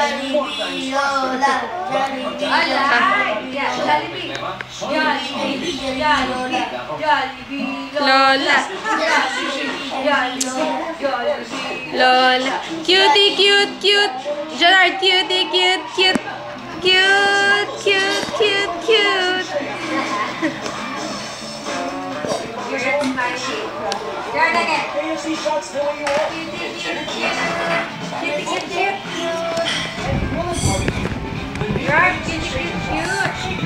Jollibee Lola. Jollibee Lola. Lola. Cutie, cute, cute. Gerard, cutie, cute, cute. Cute, cute, cute, cute. Gerard again. Cutie, cute, cute. Cutie, cute, cute. Gerard, cutie, cute, cute.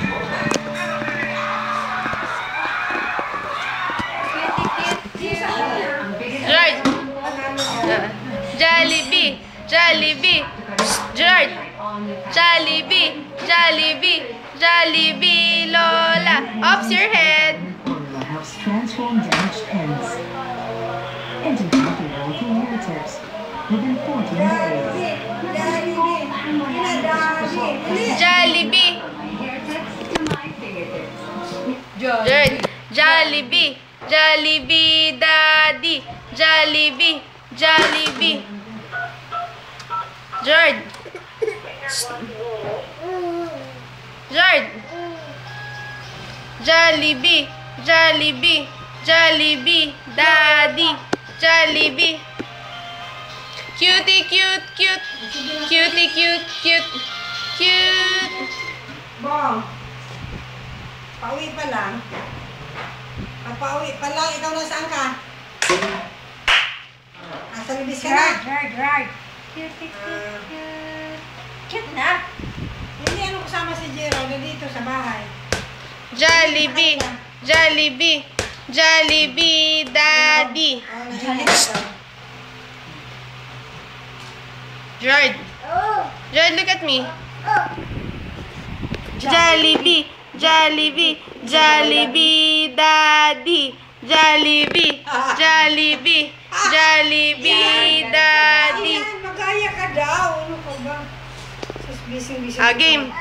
Gerard. Jollibee. Jollibee. Gerard. Jollibee. Jollibee. Jollibee Lola. Off your head. Formula helps transform damaged pens into happy working narratives within 14 days. Jollibee. Gerard. Jollibee. Jollibee Daddy. Jollibee. Jollibee. Gerard. Gerard. Jollibee. Jollibee. Jollibee Daddy. Jollibee. Cutie, cute, cute. Cutie, cute, cute. Cute. Bong. Pauwi pa lang. Pauwi pa lang. Ikaw nasaan ka? Nasa libis ka na? Gerard. Cute, cute, cute. Cute na. Hindi ano kasama si Gerald dito sa bahay. Jollibee. Jollibee. Jollibee Daddy. Gerard. Gerard, look at me. Jollibee. Jollibee. Jollibee Daddy. Jollibee. Jollibee. Jollibee Daddy. Ayan, magaya ka daw. Ano ka ba? Busy. Game.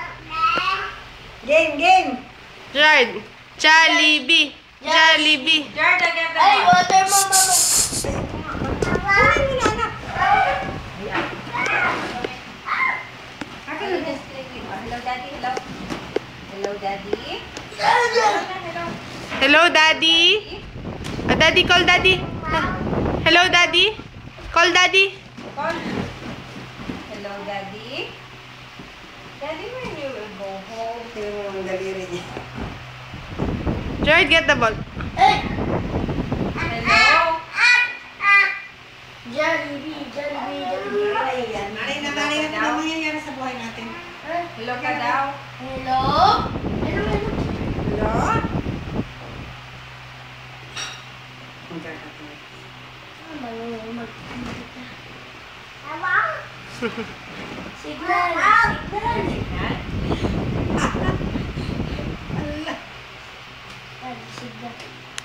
Game. Gerard. Jollibee. Jollibee. Gerard, agad na. Ay, water mo, mama. Kunin mo na, anak. Hello, Daddy. Hello. Hello, Daddy. Hello, Daddy. Daddy, call Daddy. Hello, Daddy. Call Daddy. Call. Hello, Daddy. Daddy, when you will go home? Tingnan mo naman daliri niya. Gerard, get the ball. Hey! Hello. Jollibee. Ayan. Maray na. Ano ba mangyayari sa buhay natin? Hello ka daw. Hello? Hello? Signal.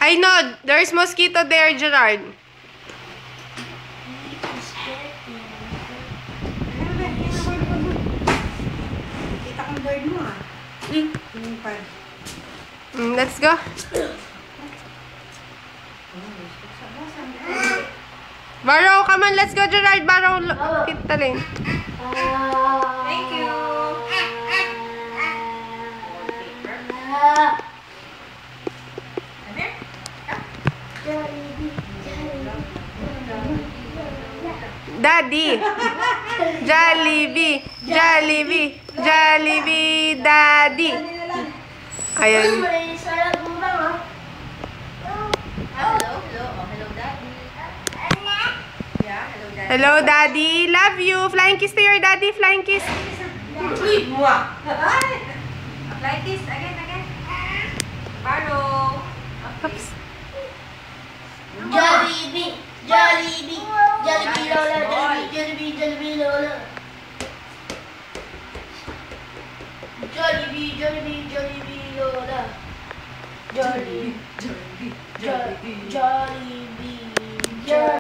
I know. There's mosquito there, Gerard. Kita kong bird mo ah. Yung pad. Let's go. Barrow, come on. Let's go, Gerard. Barrow, kita lang. Thank you. Daddy. Jollibee. Jollibee. Jollibee Daddy. Ayun. Hello, Daddy. Love you. Flying kiss to your daddy. Flying kiss. Like this. Again. Barrow. Oops. Jollibee. Jollibee. Jollibee Lola. Jollibee Lola. Jollibee Lola. Jollibee.